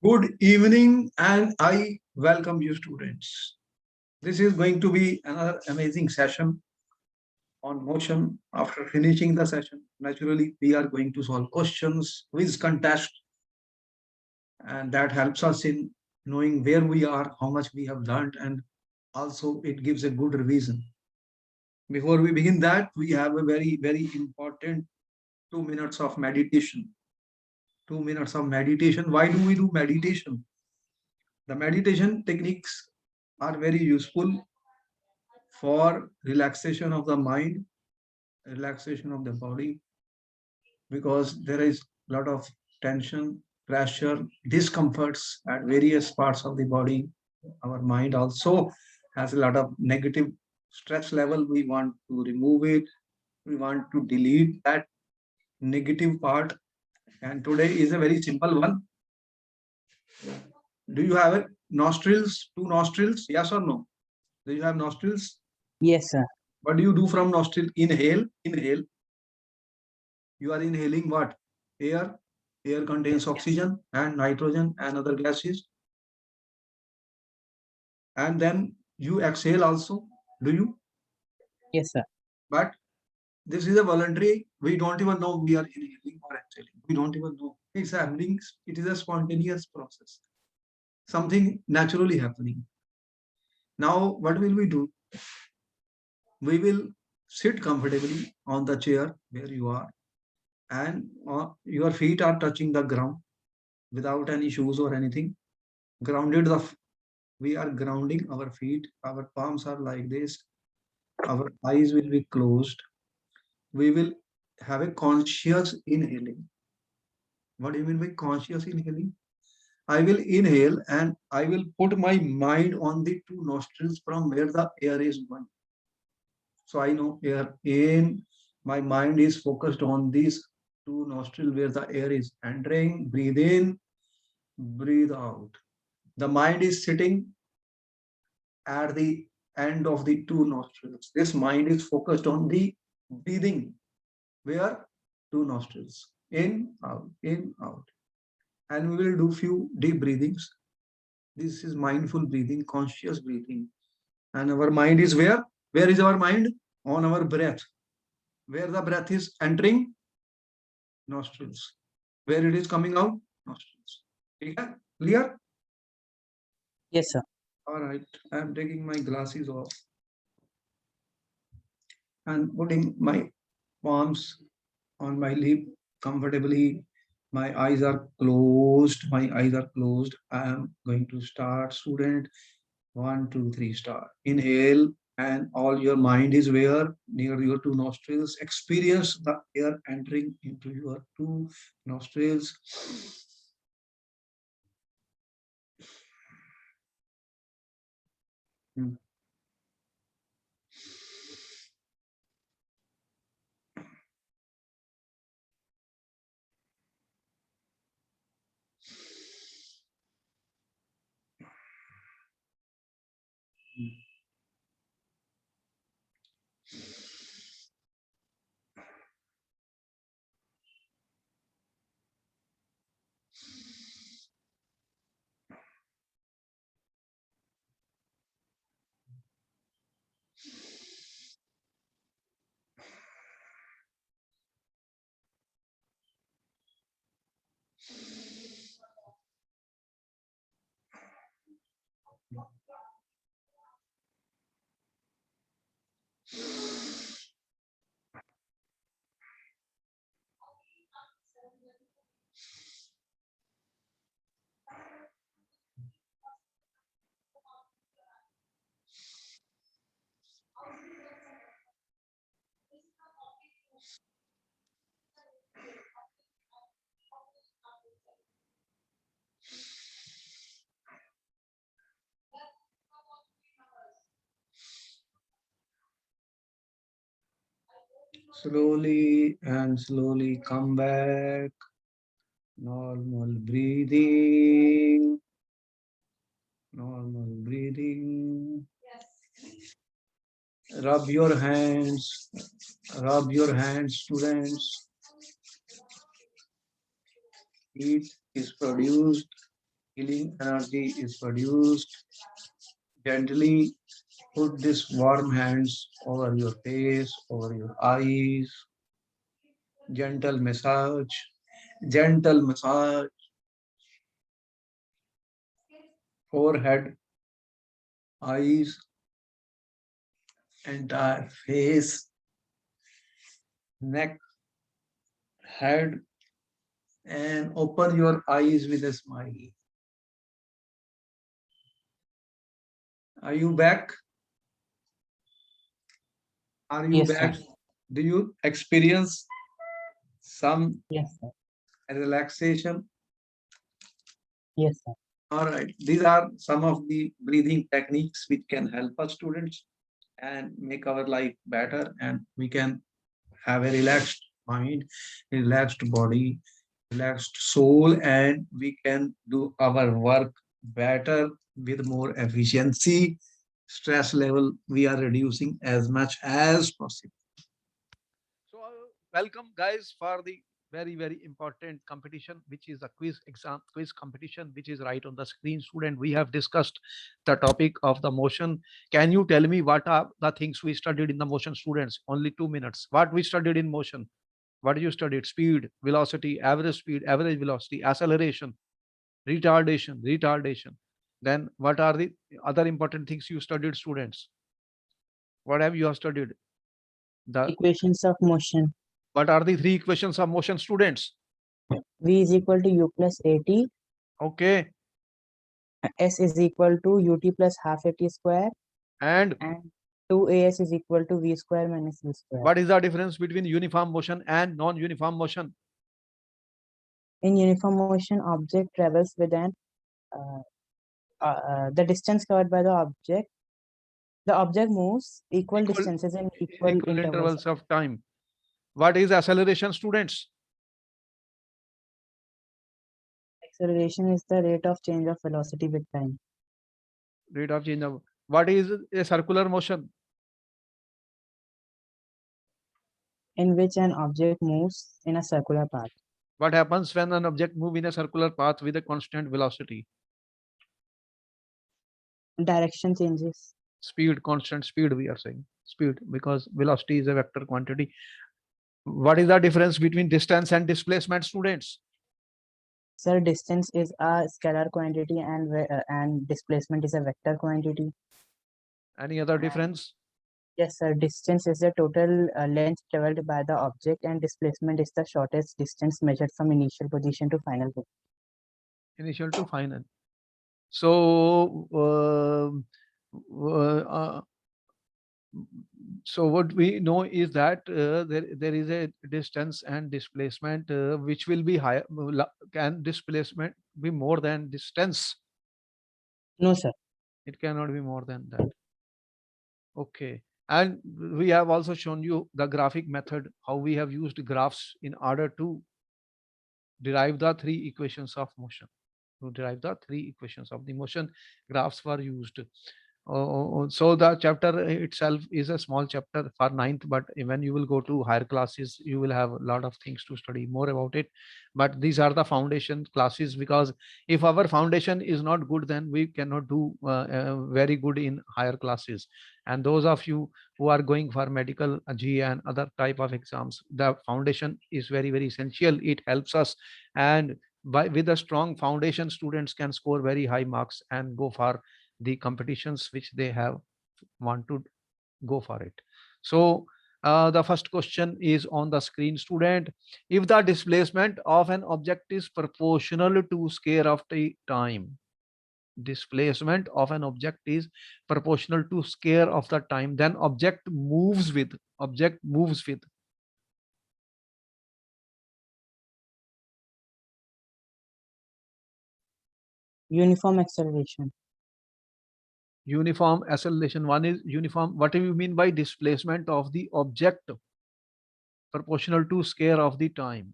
Good evening, and I welcome you, students. This is going to be another amazing session on motion. After finishing the session, naturally, we are going to solve questions, quiz contest, and that helps us in knowing where we are, how much we have learned, and also it gives a good revision. Before we begin that, we have a very important 2 minutes of meditation. 2 minutes of meditation. Why do we do meditation? The meditation techniques are very useful for relaxation of the mind, relaxation of the body, because there is a lot of tension, pressure, discomforts at various parts of the body. Our mind also has a lot of negative stress level. We want to remove it. We want to delete that negative part. And today is a very simple one. Do you have a nostrils, two nostrils? Yes or no? Do you have nostrils? Yes, sir. What do you do from nostril? Inhale, inhale. You are inhaling what? Air. Air contains oxygen and nitrogen and other gases. And then you exhale also. Do you? Yes, sir. But this is a voluntary. We don't even know we are inhaling or exhaling. We don't even know. It's happening. It is a spontaneous process. Something naturally happening. Now, what will we do? We will sit comfortably on the chair where you are, and your feet are touching the ground without any shoes or anything. Grounded the We are grounding our feet. Our palms are like this. Our eyes will be closed. We will have a conscious inhaling. What do you mean by conscious inhaling? I will inhale and I will put my mind on the two nostrils from where the air is going. So I know air in, my mind is focused on these two nostrils where the air is entering. Breathe in, breathe out. The mind is sitting at the end of the two nostrils. This mind is focused on the breathing, where two nostrils, in, out, in, out. And we will do few deep breathings. This is mindful breathing, conscious breathing. And our mind is where? Where is our mind? On our breath. Where the breath is entering? Nostrils. Where it is coming out? Nostrils. Okay? Clear? Yes, sir. All right. I'm taking my glasses off and putting my palms on my lip comfortably. My eyes are closed. My eyes are closed. I am going to start, student. One, two, three, start. Inhale, and all your mind is where? Near your two nostrils. Experience the air entering into your two nostrils. Hmm. Slowly and slowly come back. Normal breathing. Normal breathing. Rub your hands. Rub your hands, students. Heat is produced. healing energy is produced. Gently put these warm hands over your face, over your eyes. Gentle massage, gentle massage, forehead, eyes, entire face, neck, head, and open your eyes with a smile. Are you back? Are you Yes, sir. back? Do you experience some Yes, sir. relaxation? Yes, sir. All right. These are some of the breathing techniques which can help us students and make our life better, and we can have a relaxed mind, relaxed body, relaxed soul, and we can do our work better with more efficiency. Stress level we are reducing as much as possible. So, welcome guys for the very important competition, which is a quiz competition, which is right on the screen. Student, we have discussed the topic of the motion. Can you tell me what are the things we studied in the motion, students? Only 2 minutes. What we studied in motion? What you studied? Speed, velocity, average speed, average velocity, acceleration, retardation. Then what are the other important things you studied, students? What have you have studied? The Equations of motion. What are the three equations of motion, students? V is equal to U plus AT. Okay. S is equal to UT plus half AT square. And And 2AS is equal to V square minus V square. what is the difference between uniform motion and non-uniform motion? In uniform motion, object travels with the distance covered by the object. The object moves equal Equal, distances in equal equal intervals. intervals of time. What is acceleration, students? Acceleration is the rate of change of velocity with time. Rate of change of. What is a circular motion? In which an object moves in a circular path. What happens when an object moves in a circular path with a constant velocity? Direction changes. Speed, constant speed, we are saying. Speed, because velocity is a vector quantity. What is the difference between distance and displacement, students? Sir, distance is a scalar quantity and displacement is a vector quantity. Any other difference? Yes, sir. Distance is the total length traveled by the object, and displacement is the shortest distance measured from initial position to final position. Initial to final. So, uh, so what we know is that there is a distance and displacement which will be higher. Can displacement be more than distance? No, sir. It cannot be more than that. Okay. And we have also shown you the graphic method, how we have used graphs in order to derive the three equations of motion. To derive the three equations of the motion, graphs were used. So the chapter itself is a small chapter for ninth, but when you will go to higher classes, you will have a lot of things to study more about it. But these are the foundation classes, because if our foundation is not good, then we cannot do very good in higher classes. And those of you who are going for medical G and other type of exams, the foundation is very essential. It helps us, and with a strong foundation, students can score very high marks and go for the competitions which they have want to go for it. So the first question is on the screen, student. If the displacement of an object is proportional to square of the time, displacement of an object is proportional to square of the time, then object moves with Uniform acceleration. uniform acceleration. One is uniform. What do you mean by displacement of the object proportional to square of the time?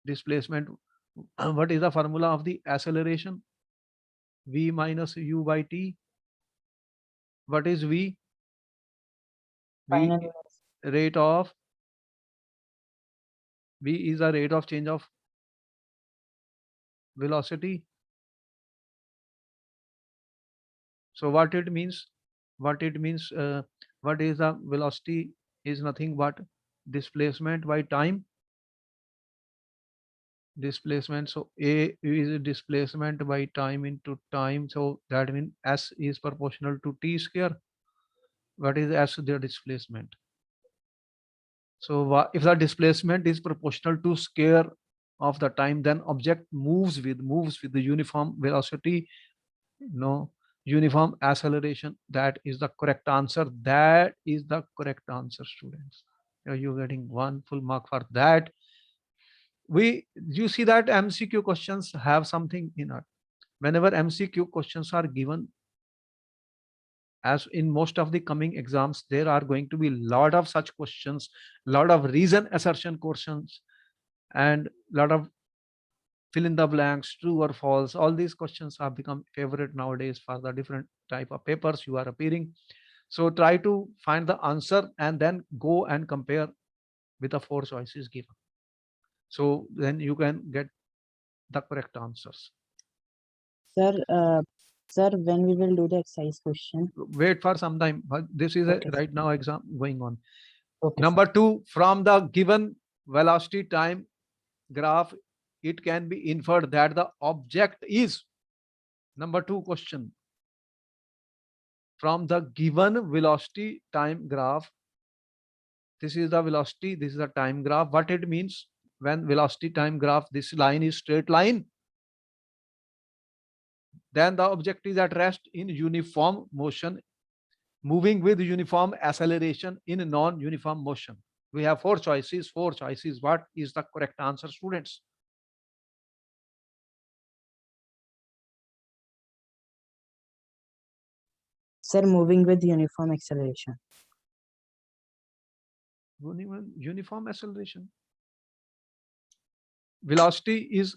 Displacement. What is the formula of the acceleration? V minus u by t. What is V? Final V rate of V is the rate of change of velocity. So what it means? What it means? What is the velocity? Is nothing but displacement by time. Displacement. So A is displacement by time into time. So that means S is proportional to T square. What is S? The displacement. So if the displacement is proportional to square of the time, then object moves with the uniform velocity. No, uniform acceleration. That is the correct answer. That is the correct answer, students. You're getting one full mark for that. You see that MCQ questions have something in it. Whenever MCQ questions are given, as in most of the coming exams, there are going to be a lot of such questions, lot of reason assertion questions, and lot of fill in the blanks, true or false. All these questions have become favorite nowadays for the different type of papers you are appearing. So try to find the answer and then go and compare with the 4 choices given. So then you can get the correct answers. Sir, when we will do the exercise question? Wait for some time, but this is Okay, right now exam going on. Okay, Number 2, from the given velocity time graph, it can be inferred that the object is. Number 2 question. From the given velocity time graph, this is the velocity, this is the time graph. What it means? When velocity time graph, this line is straight line, then the object is at rest in uniform motion, moving with uniform acceleration in non-uniform motion. We have 4 choices. 4 choices. What is the correct answer, students? sir, moving with uniform acceleration. Uniform acceleration. Velocity is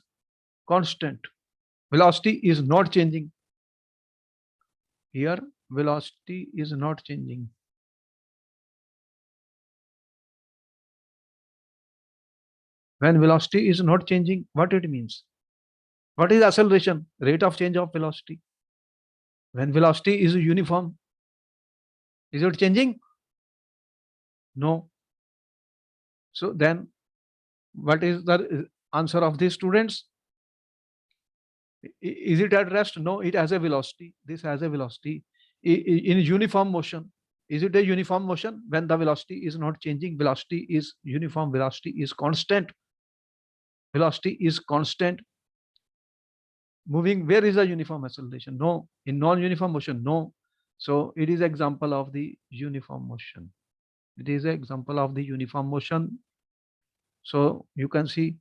constant. Velocity is not changing. Here, velocity is not changing. When velocity is not changing, what it means? What is acceleration? Rate of change of velocity. When velocity is uniform, is it changing? No. So then what is the answer of these students? Is it at rest? No, it has a velocity. This has a velocity in uniform motion. Is it a uniform motion? When the velocity is not changing, velocity is uniform, velocity is constant. Velocity is constant. Moving, where is the uniform acceleration? No. In non-uniform motion, no. So it is example of the uniform motion. It is an example of the uniform motion. So you can see,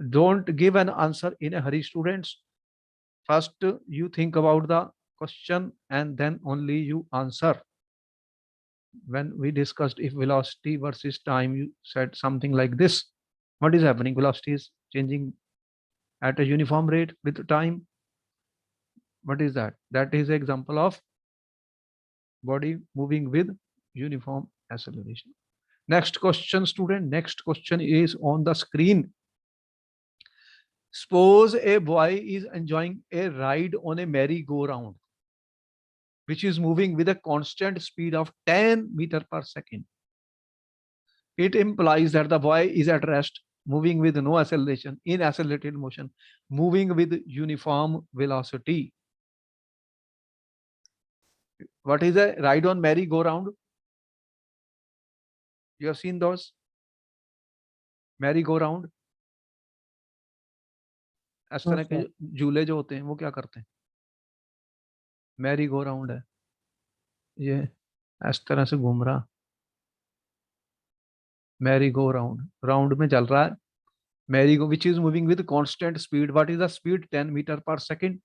don't give an answer in a hurry, students. First, you think about the question and then only you answer. When we discussed if velocity versus time, you said something like this. What is happening? Velocity is changing at a uniform rate with time. What is that? That is an example of body moving with uniform acceleration. Next question, student. Next question is on the screen. Suppose a boy is enjoying a ride on a merry-go-round, which is moving with a constant speed of 10 meters per second. It implies that the boy is at rest, moving with no acceleration, in accelerated motion, moving with uniform velocity. What is a ride on merry-go-round? You have seen those? Merry-go-round. इस तरह के झूले जो होते हैं वो क्या करते हैं? मैरी गो राउंड है, ये इस तरह से घूम रहा, मैरी गो राउंड, राउंड में चल रहा है, merry go, which is moving with constant speed. What is the speed? 10 metre per second.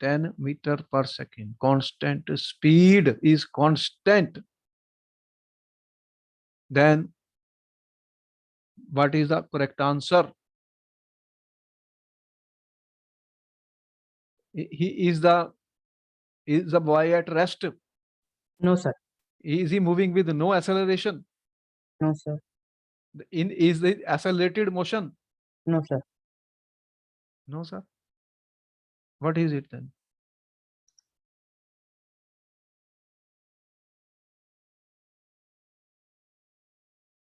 10 meter per second. Constant speed is constant. Then what is the correct answer? Is the boy at rest? No, sir. Is he moving with no acceleration? No, sir. Is the accelerated motion? No, sir. No, sir. What is it then?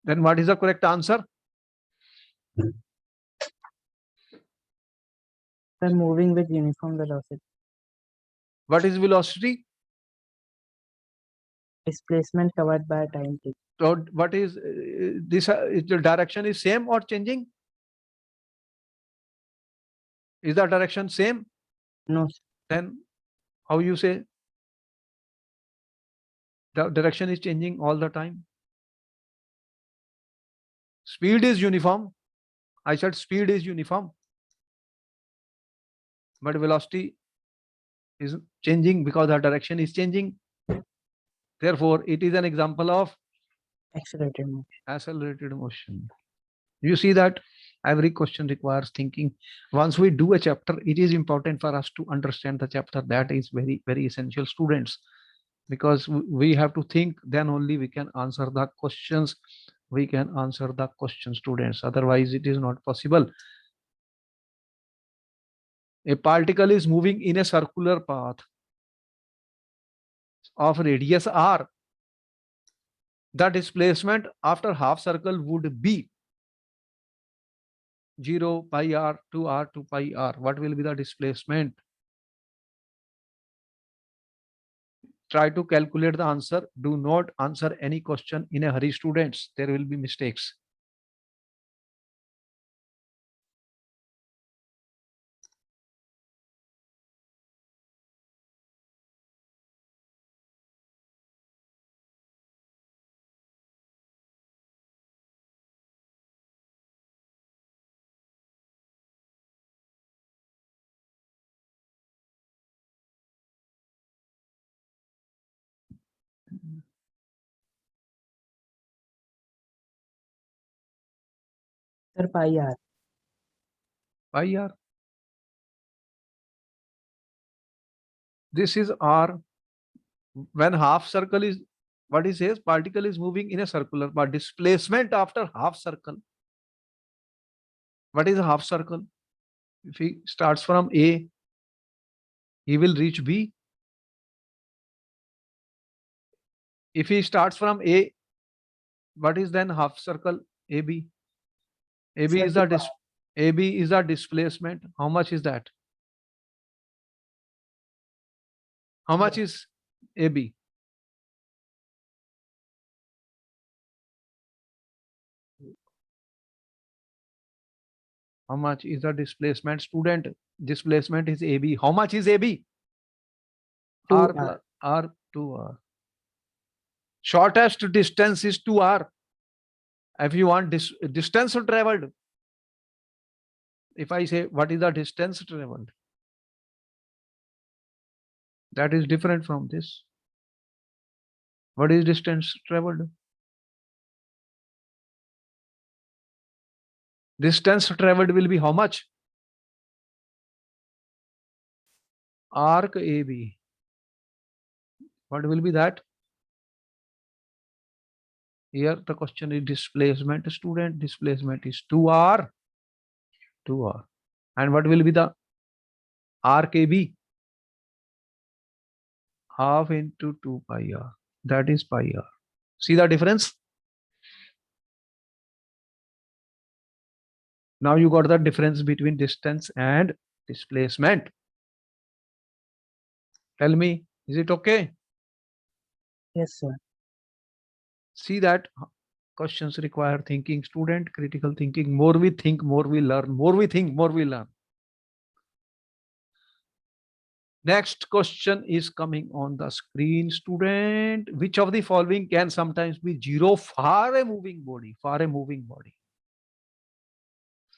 Then what is the correct answer? Sir, moving with uniform velocity. What is velocity? Displacement covered by time t. So what is this? Is the direction is same or changing? Is the direction same? No, sir. Then how you say the direction is changing all the time? Speed is uniform. I said speed is uniform, but velocity is changing because the direction is changing. Therefore, it is an example of Accelerated motion. accelerated motion. You see that every question requires thinking. Once we do a chapter, it is important for us to understand the chapter. That is very, very essential, students, because we have to think, then only we can answer the questions. We can answer the question, students. Otherwise, it is not possible. A particle is moving in a circular path of radius r. The displacement after half circle would be 0, pi r, 2r, 2 pi r. What will be the displacement? Try to calculate the answer. Do not answer any question in a hurry, students. There will be mistakes. Sir, pi r. Pi r. This is r. When half circle is, what he says, particle is moving in a circular, but displacement after half circle. What is a half circle? If he starts from A, he will reach B. If he starts from A, what is then half circle AB? AB Sir, is the AB is the displacement. How much is that? How much is AB? How much is the displacement, student? Displacement is AB. How much is AB? 2r. R plus R 2R. Shortest distance is 2R. If you want distance traveled, if I say what is the distance traveled, that is different from this. What is distance traveled? Distance traveled will be how much? Arc AB. What will be that? Here the question is displacement, student. Displacement is 2R. 2R. And what will be the arc AB? Half into 2 pi r. That is pi r. See the difference? Now you got the difference between distance and displacement. Tell me, is it okay? Yes, sir. See that questions require thinking, student, critical thinking. More we think, more we learn. More we think, more we learn. Next question is coming on the screen, student. Which of the following can sometimes be zero for a moving body? For a moving body.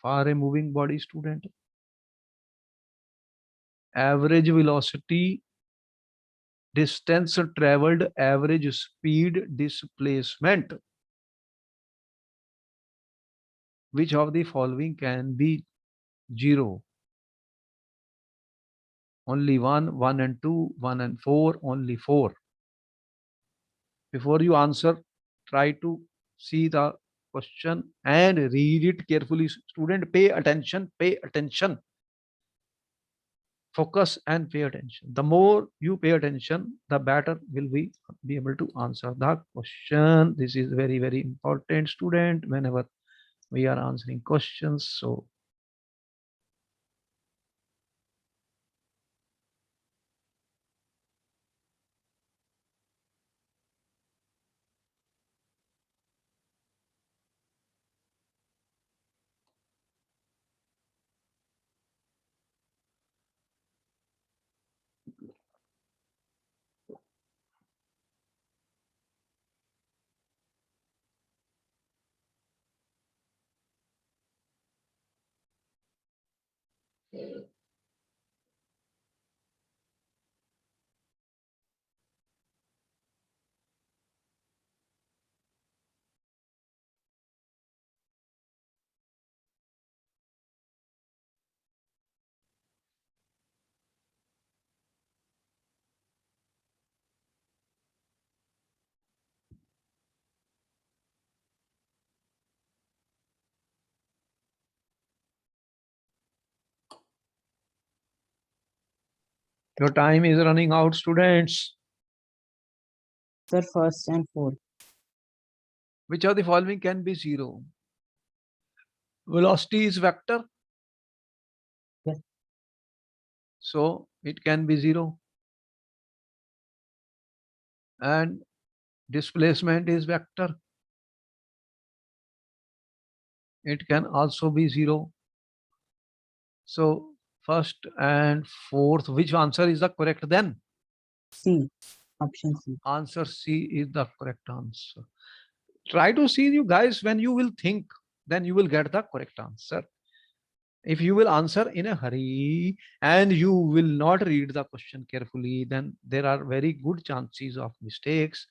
For a moving body, student. Average velocity, distance traveled, average speed, displacement. Which of the following can be zero? Only 1, 1 and 2, 1 and 4, only 4. Before you answer, try to see the question and read it carefully. Student, pay attention, pay attention. focus and pay attention. The more you pay attention, the better will we be able to answer the question. This is very, very important, student, whenever we are answering questions. So your time is running out, students. Sir, first and fourth. Which of the following can be zero? Velocity is vector. Yes. So it can be zero. And displacement is vector. It can also be zero. So first and fourth, which answer is the correct then? C. Option C. Answer C is the correct answer. Try to see, you guys, when you will think, then you will get the correct answer. If you will answer in a hurry and you will not read the question carefully, then there are very good chances of mistakes.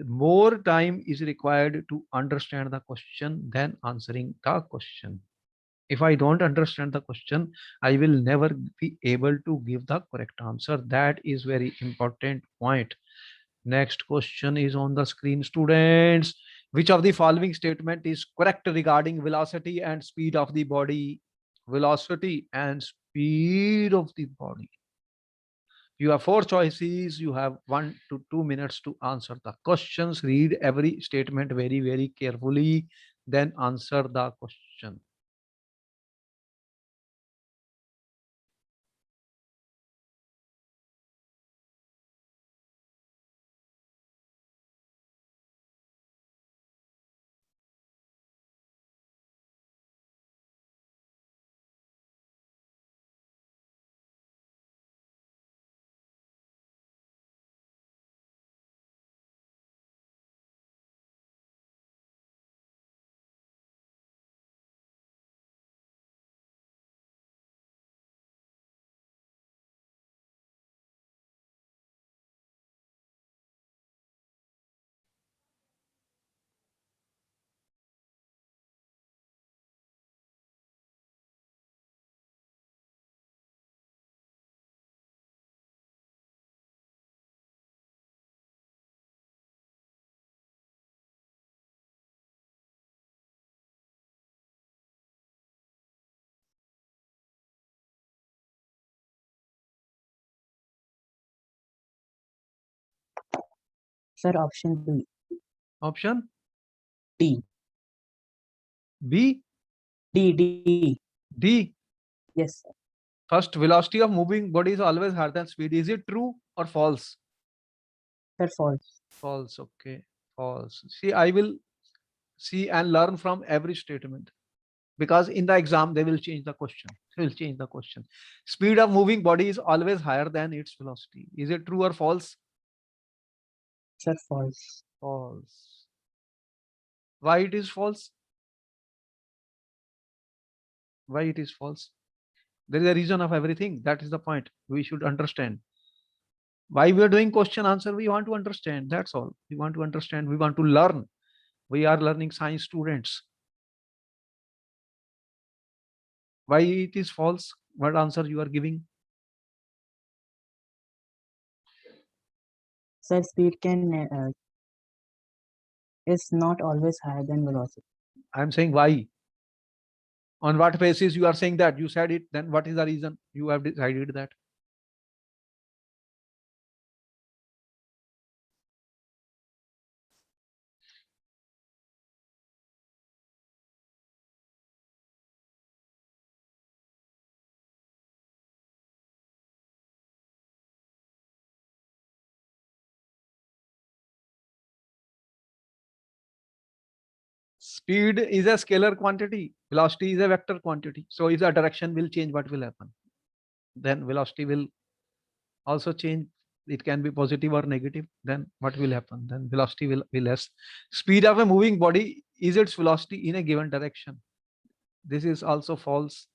More time is required to understand the question than answering the question. If I don't understand the question, I will never be able to give the correct answer. That is very important point. Next question is on the screen, students. Which of the following statement is correct regarding velocity and speed of the body? Velocity and speed of the body. You have four choices. You have 1 to 2 minutes to answer the questions. Read every statement very, very carefully, then answer the question. Sir, option B. Option D. B, D. D. Yes, sir. First, velocity of moving body is always higher than speed. Is it true or false? Sir, false. False. Okay. False. See, I will see and learn from every statement, because in the exam they will change the question. They will change the question. Speed of moving body is always higher than its velocity. Is it true or false? Sir, false. False. Why it is false? Why it is false? There is a reason of everything. That is the point. We should understand. Why we are doing question answer? We want to understand. That's all. We want to understand. We want to learn. We are learning science students. Why it is false? What answer you are giving? Sir, speed is not always higher than velocity. I'm saying why. On what basis you are saying that? You said it, then what is the reason you have decided that? Speed is a scalar quantity, velocity is a vector quantity. So if the direction will change, what will happen? Then velocity will also change. It can be positive or negative. Then what will happen? Then velocity will be less. Speed of a moving body is its velocity in a given direction. This is also false,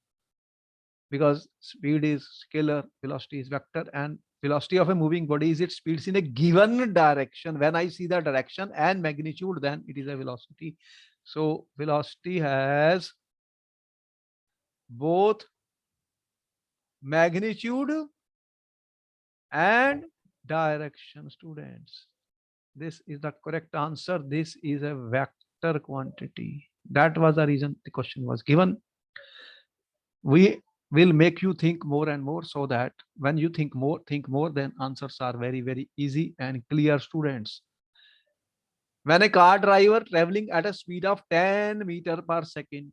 because speed is scalar, velocity is vector, and velocity of a moving body is its speeds in a given direction. When I see the direction and magnitude, then it is a velocity. So velocity has both magnitude and direction, students. This is the correct answer. This is a vector quantity. That was the reason the question was given. We will make you think more and more, so that when you think more, then answers are very, very easy and clear, students. When a car driver traveling at a speed of 10 meter per second,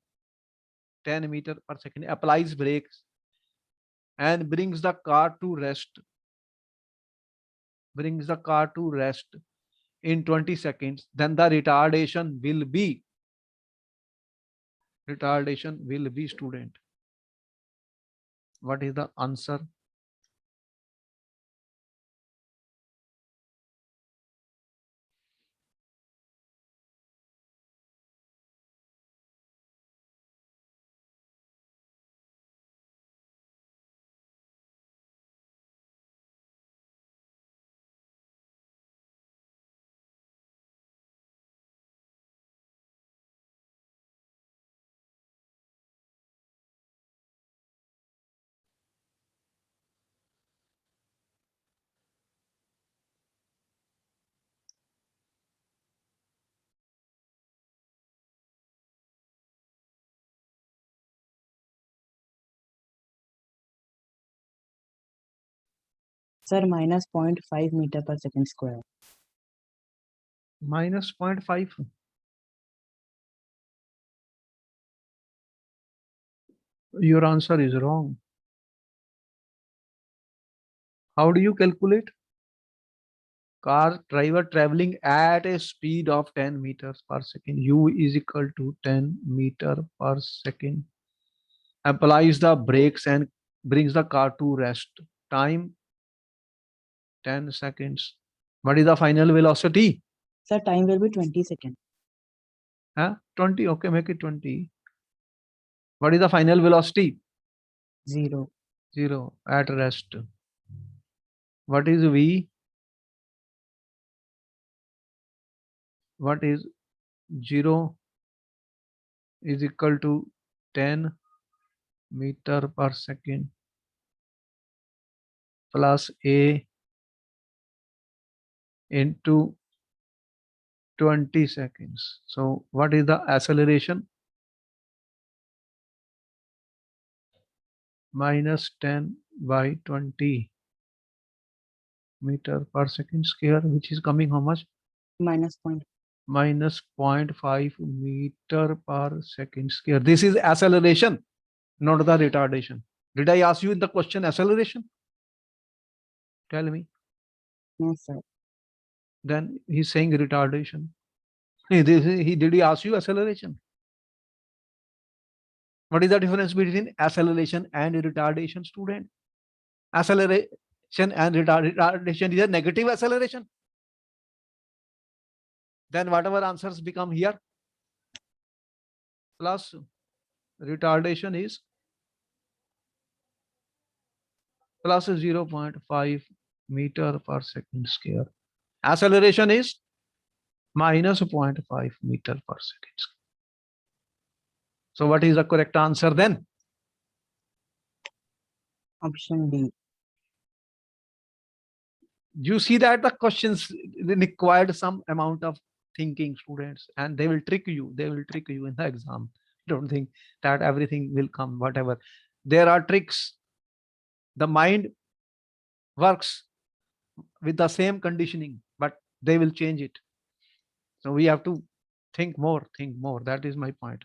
10 meter per second, applies brakes and brings the car to rest, in 20 seconds, then the retardation will be, student. What is the answer? Sir, minus 0.5 meter per second square. Minus 0.5. Your answer is wrong. How do you calculate? Car driver traveling at a speed of 10 meters per second. U is equal to 10 meter per second. Applies the brakes and brings the car to rest. Time 10 seconds. What is the final velocity? Sir, time will be 20 seconds. 20. Okay, make it 20. What is the final velocity? 0. 0 at rest. What is V? What is 0 is equal to 10 meter per second plus A into 20 seconds. So what is the acceleration? Minus 10 by 20 meter per second square, which is coming how much? Minus point. Minus 0.5 meter per second square. This is acceleration, not the retardation. Did I ask you in the question acceleration? Tell me. No, sir. Then he's saying retardation. Did he ask you acceleration? What is the difference between acceleration and retardation, student? Acceleration and retardation is a negative acceleration. Then whatever answers become here, plus retardation is plus 0.5 meter per second square. Acceleration is minus 0.5 meter per second square. So what is the correct answer then? Option D. You see that the questions required some amount of thinking, students, and they will trick you. They will trick you in the exam. don't think that everything will come, whatever. There are tricks. The mind works with the same conditioning, but they will change it. So we have to think more, think more. That is my point.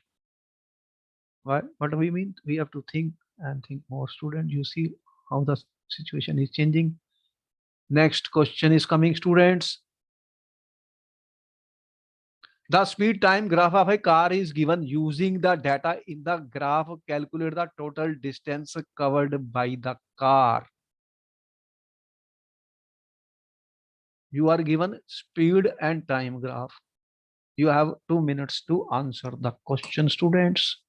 What do we mean? We have to think and think more. Student, you see how the situation is changing. Next question is coming, students. The speed time graph of a car is given using the data in the graph. Calculate the total distance covered by the car. You are given speed and time graph. You have 2 minutes to answer the question, students.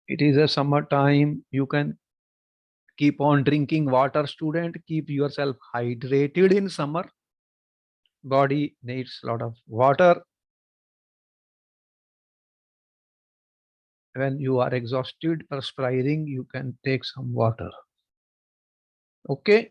It is a summer time. You can keep on drinking water, student. Keep yourself hydrated in summer. Body needs a lot of water. When you are exhausted, perspiring, you can take some water. Okay.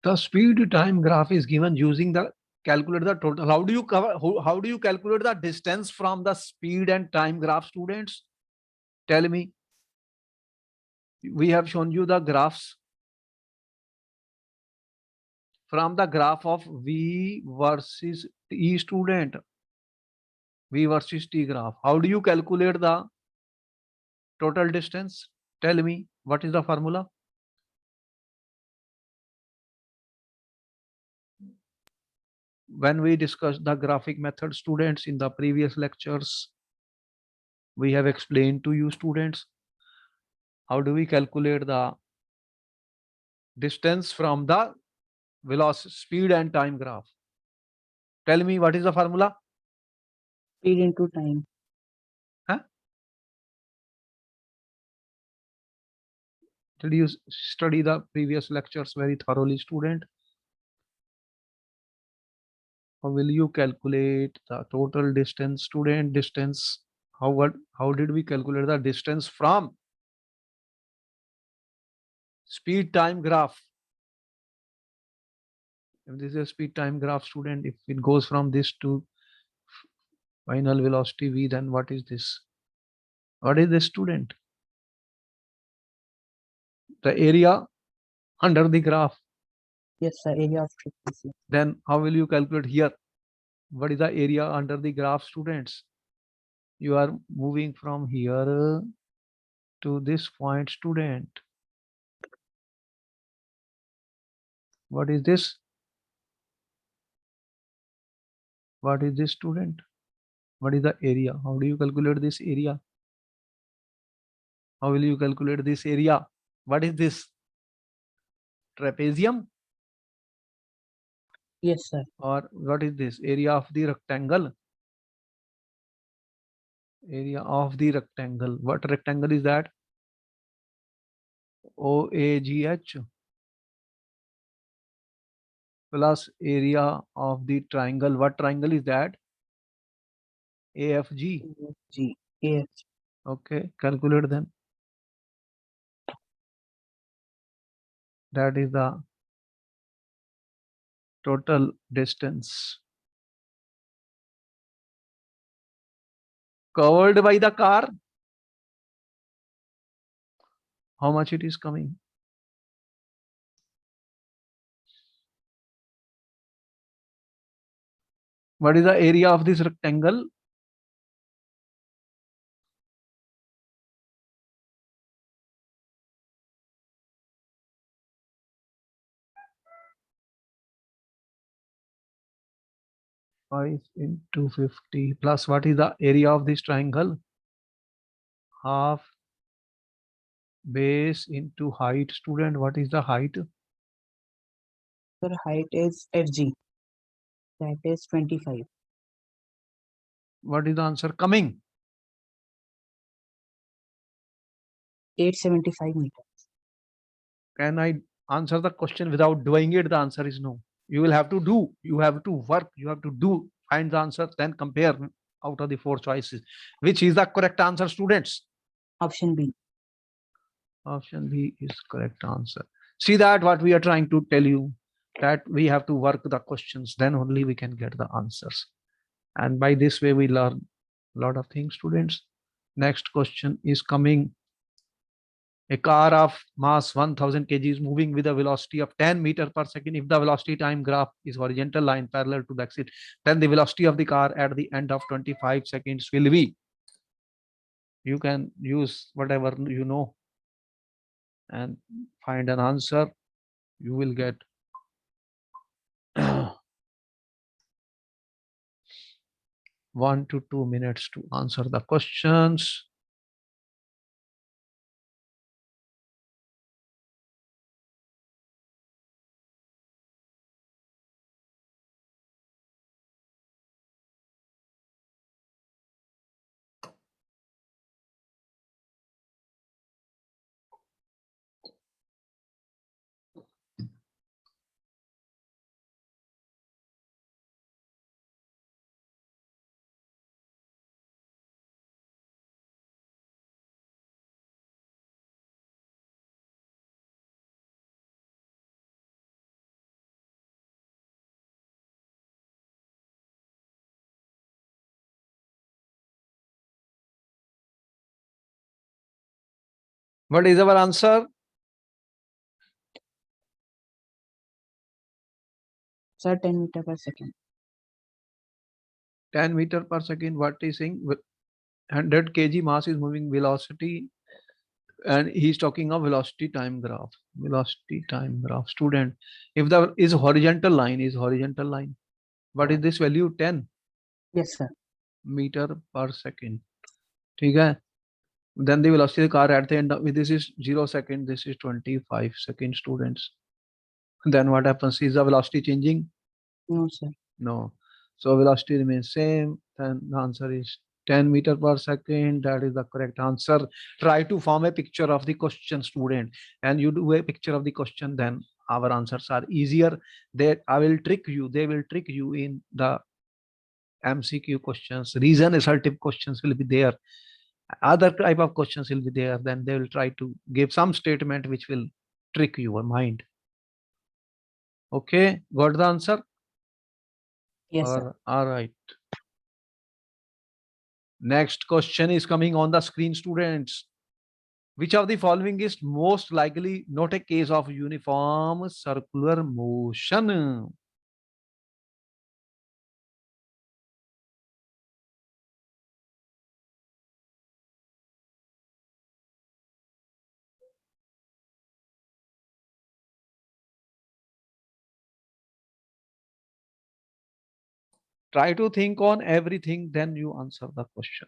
The speed time graph is given using the calculate the total. How do you cover? How do you calculate the distance from the speed and time graph, students? Tell me. We have shown you the graphs from the graph of V versus T, student. V versus T graph. How do you calculate the total distance? Tell me, what is the formula? When we discussed the graphic method, students, in the previous lectures, we have explained to you, students, how do we calculate the distance from the velocity, speed and time graph. Tell me, what is the formula? Speed into time. Did you study the previous lectures very thoroughly, student? How will you calculate the total distance, student? Distance. How did we calculate the distance from speed time graph? If this is a speed time graph, student, if it goes from this to final velocity v, then what is this? What is this, student? The area under the graph. Yes, sir. Area of frequency. Then how will you calculate here? What is the area under the graph, students? You are moving from here to this point, student. What is this? What is this, student? What is the area? How do you calculate this area? How will you calculate this area? What is this? Trapezium? Yes, sir. Or what is this? Area of the rectangle? Area of the rectangle. What rectangle is that? OAGH plus area of the triangle. What triangle is that? AFG. G. Yes. Okay, calculate then. That is the total distance covered by the car. How much it is coming? What is the area of this rectangle? Five into 50 plus what is the area of this triangle? Half base into height. Student, what is the height? Sir, height is FG. That is 25. What is the answer coming? 875 meters. Can I answer the question without doing it? The answer is no. You will have to do, you have to work, you have to do, find the answer, then compare out of the four choices. Which is the correct answer, students? Option B. Option B is correct answer. See that what we are trying to tell you, that we have to work the questions, then only we can get the answers. And by this way we learn a lot of things, students. Next question is coming. A car of mass 1000 kg is moving with a velocity of 10 meter per second. If the velocity time graph is horizontal line parallel to the axis, then the velocity of the car at the end of 25 seconds will be. You can use whatever you know and find an answer. You will get 1 to 2 minutes to answer the questions. What is our answer? Sir, 10 meter per second. 10 meter per second. What is saying? 100 kg mass is moving velocity, and he's talking of velocity time graph. Velocity time graph. Student, if the is horizontal line, what is this value? 10 Yes, sir. meter per second. ठीक है? Then the velocity of the car at the end of this is 0 second, this is 25 seconds, students. Then what happens? Is the velocity changing? No, sir. No. So velocity remains same. Then the answer is 10 meter per second. That is the correct answer. Try to form a picture of the question, student, and you do a picture of the question, then our answers are easier. That I will trick you. They will trick you in the MCQ questions. Reason assertive questions will be there. Other type of questions will be there. Then they will try to give some statement which will trick your mind. Okay, got the answer? Yes, sir. All right. Next question is coming on the screen, students. Which of the following is most likely not a case of uniform circular motion? Try to think on everything, then you answer the question.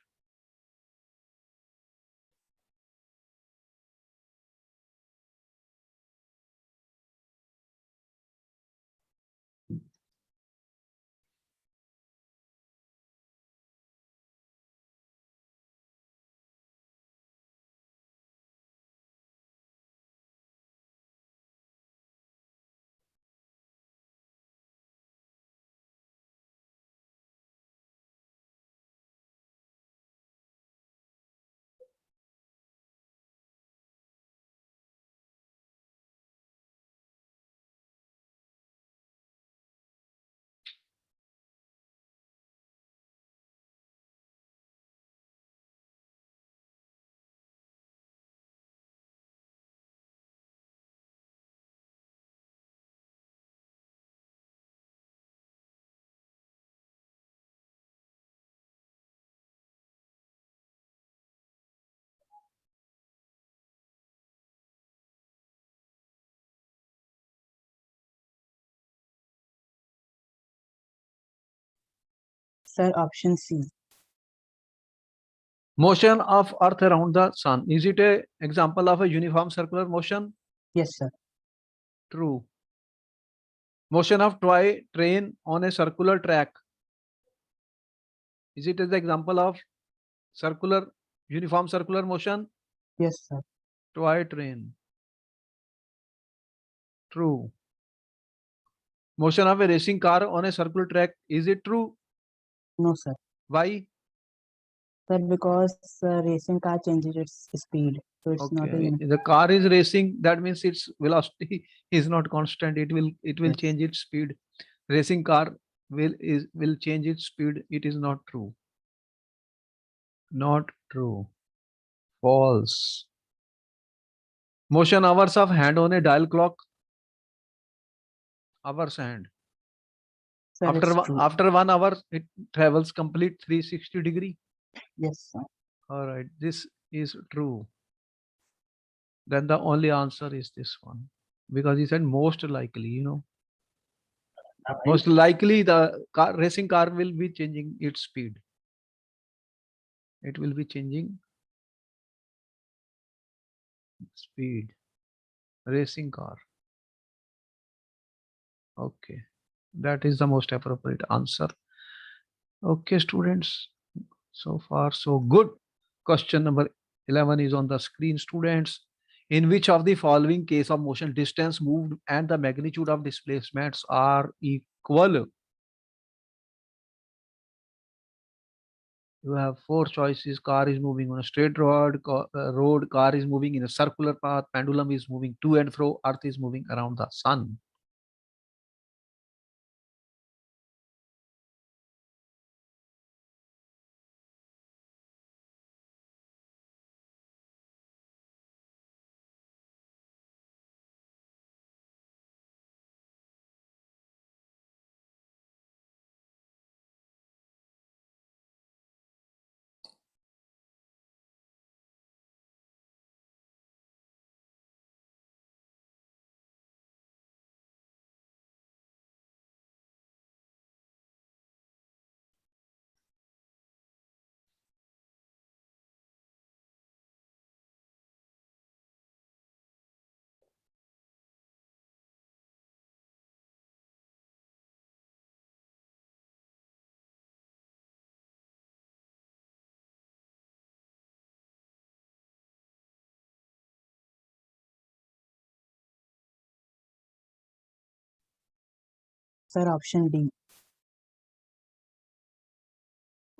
Sir, option C. Motion of Earth around the Sun. Is it a example of a uniform circular motion? Yes, sir. True. Motion of toy train on a circular track. Is it an example of circular, uniform circular motion? Yes, sir. Toy train. True. Motion of a racing car on a circular track. Is it true? No, sir. Why? Sir, because racing car changes its speed, so it's not a Okay. uniform. The car is racing. That means its velocity is not constant. It will Yes. change its speed. Racing car will change its speed. It is not true. Not true. False. Motion hours of hand on a dial clock. Hours hand. Sir, it's true. After 1 hour, it travels complete 360 degree. Yes, sir. All right. This is true. Then the only answer is this one, because he said most likely. Most likely the racing car will be changing its speed. It will be changing speed. Racing car. Okay. That is the most appropriate answer. Okay, students. So far, so good. Question number 11 is on the screen, students. In which of the following case of motion, distance moved and the magnitude of displacements are equal? You have 4 choices. Car is moving on a straight road, car is moving in a circular path, pendulum is moving to and fro, earth is moving around the sun. Sir, option D.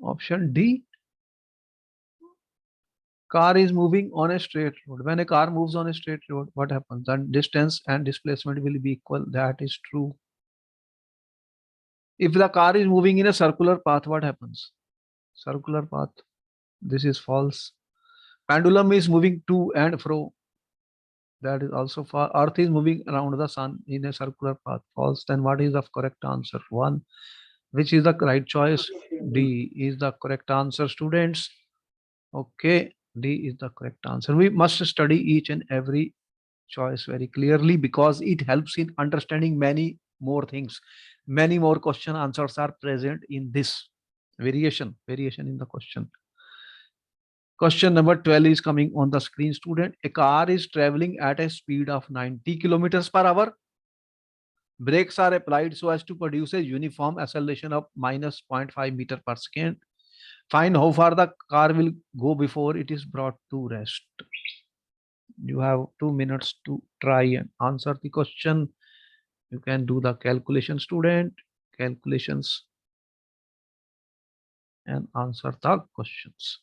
Option D. Car is moving on a straight road. When a car moves on a straight road, what happens? And distance and displacement will be equal. That is true. If the car is moving in a circular path, what happens? Circular path. This is false. Pendulum is moving to and fro. That is also false. Earth is moving around the sun in a circular path. False. Then what is the correct answer? 1. Which is the right choice? D is the correct answer, students. Okay, D is the correct answer. We must study each and every choice very clearly, because it helps in understanding many more things. Many more question answers are present in this variation in the question. Question number 12 is coming on the screen, student. A car is traveling at a speed of 90 kilometers per hour. Brakes are applied so as to produce a uniform acceleration of minus 0.5 meter per second. Find how far the car will go before it is brought to rest. You have 2 minutes to try and answer the question. You can do the calculation, student. Calculations and answer the questions.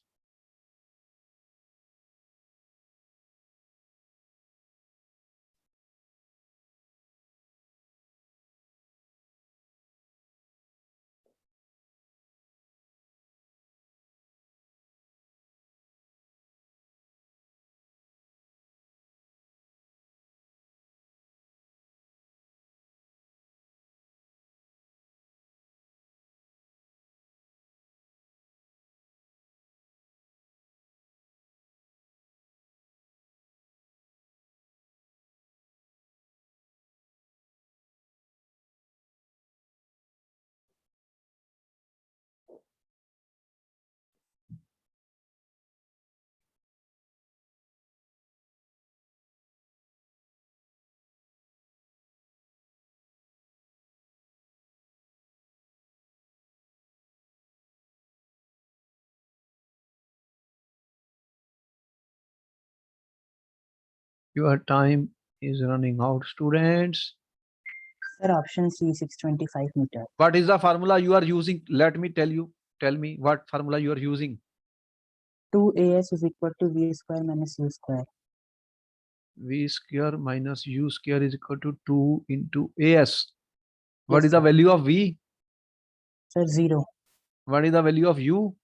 Your time is running out, students. Sir, option C, 625 meter. What is the formula you are using? Let me tell you. Tell me what formula you are using. 2as is equal to v square minus u square. V square minus u square is equal to 2 into as. What Yes, is the sir. value of v? Sir, 0. What is the value of u?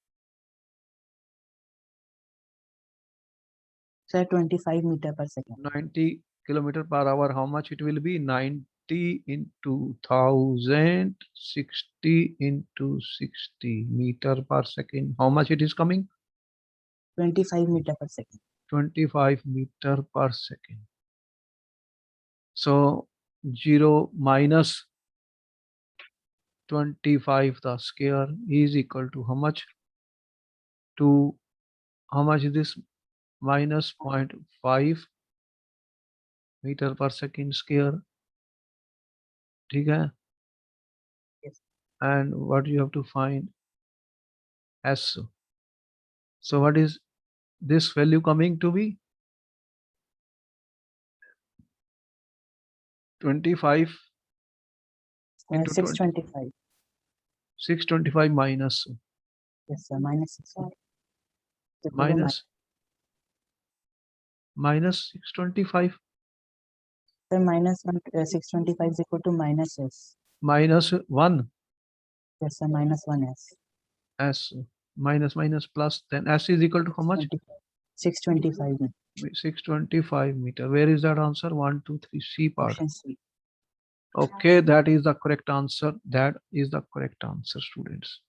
Sir, 25 meter per second. 90 kilometer per hour. How much it will be? 90 into 1000, 60 into 60 meter per second. How much it is coming? 25 meter per second. 25 meter per second. So 0 minus 25 the square is equal to how much? To how much is this? Minus 0.5 meter per second square. ठीक है? Yes. And what you have to find? S. So what is this value coming to be? 25 into 625. 625 minus Yes, sir. Minus 625. minus 625 Sir, minus 625 is equal to minus s. minus 1 Yes, sir. Minus 1s. s minus minus plus, then s is equal to how much? 625. 625 meter. Where is that answer? 1, 2, 3, C part. Option C. Okay, that is the correct answer. That is the correct answer, students.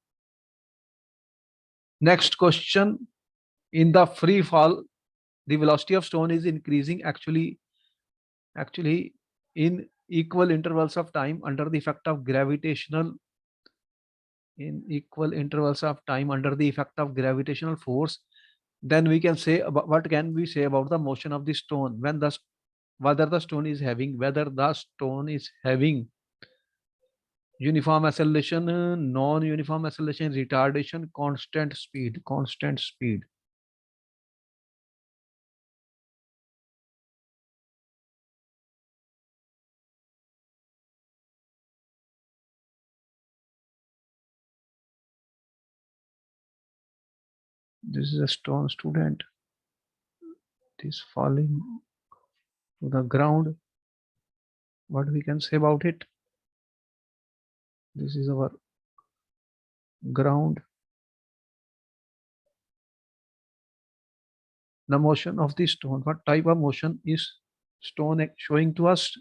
Next question. In the free fall, the velocity of stone is increasing actually in equal intervals of time under the effect of gravitational force. Then we can say about, what can we say about the motion of the stone when whether the stone is having uniform acceleration, non-uniform acceleration, retardation, constant speed. This is a stone, student. It is falling to the ground. What we can say about it? This is our ground. The motion of the stone. What type of motion is stone showing to us?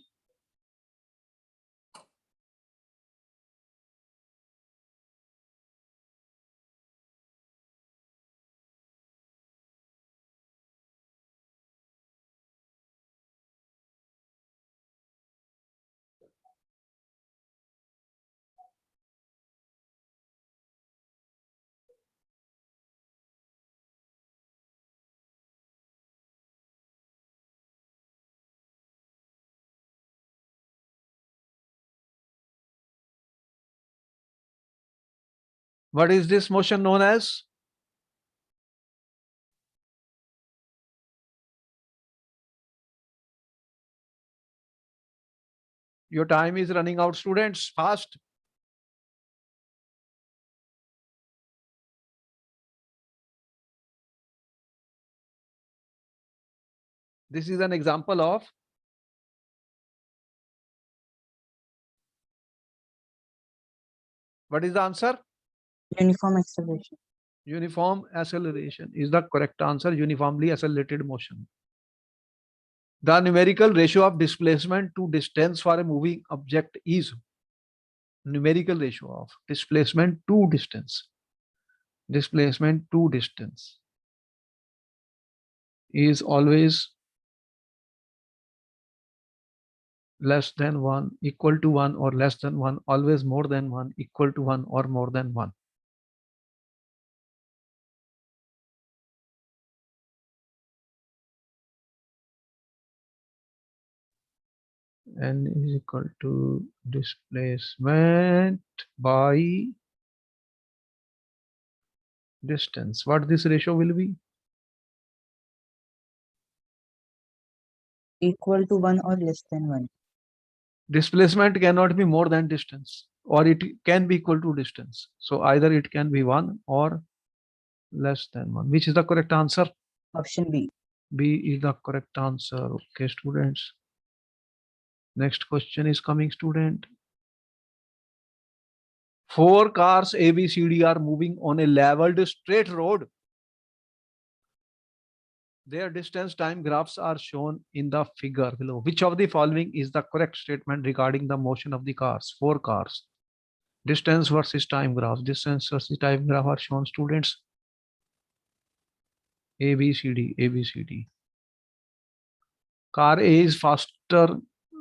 What is this motion known as? Your time is running out, students. Fast. This is an example of what is the answer? Uniform acceleration. Uniform acceleration is the correct answer. Uniformly accelerated motion. The numerical ratio of displacement to distance for a moving object is numerical ratio of displacement to distance. Displacement to distance is always less than 1, equal to 1, or less than 1, always more than 1, equal to 1, or more than 1. N is equal to displacement by distance. What this ratio will be? Equal to 1 or less than 1. Displacement cannot be more than distance, or it can be equal to distance. So either it can be 1 or less than 1. Which is the correct answer? Option B. B is the correct answer. Okay, students. Next question is coming, student. 4 cars A, B, C, D are moving on a leveled straight road. Their distance time graphs are shown in the figure below. Which of the following is the correct statement regarding the motion of the cars? 4 cars. Distance versus time graph. Distance versus time graph are shown, students. A, B, C, D, A, B, C, D. Car A is faster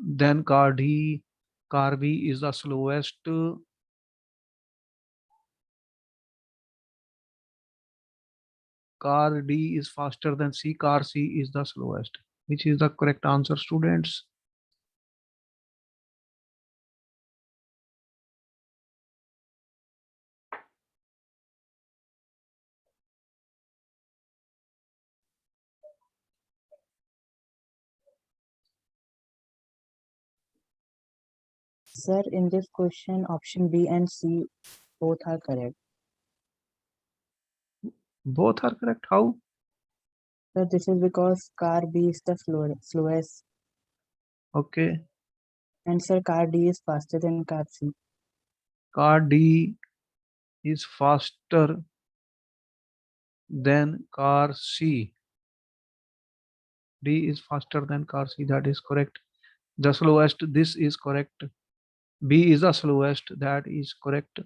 than car D. Car B is the slowest. Car D is faster than C. Car C is the slowest. Which is the correct answer, students? Sir, in this question, option B and C both are correct. Both are correct. How? Sir, this is because car B is the slowest, Okay. and sir, car D is faster than car C. Car D is faster than car C. D is faster than car C. That is correct. The slowest. This is correct. B is the slowest. That is correct.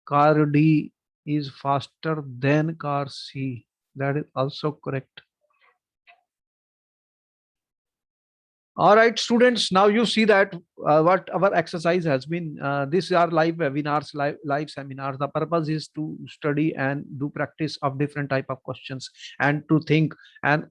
Car D is faster than car C. That is also correct. All right, students, now you see that what our exercise has been. These are live webinars, live seminars. The purpose is to study and do practice of different type of questions and to think and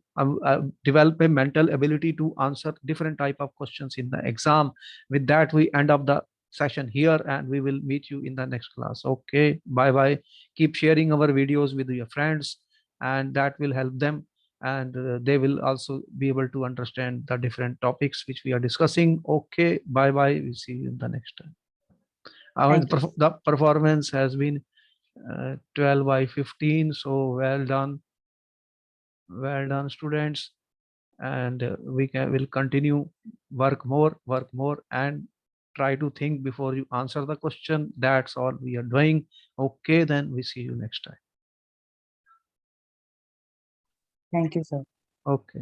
develop a mental ability to answer different type of questions in the exam. With that, we end up the session here and we will meet you in the next class. Okay, bye bye. Keep sharing our videos with your friends and that will help them, and they will also be able to understand the different topics which we are discussing. Okay, bye bye. We see you in the next time. Thank you. The performance has been 12 by 15. So well done, students. And will continue work more, and try to think before you answer the question. That's all we are doing. Okay, then we see you next time. Thank you, sir. Okay.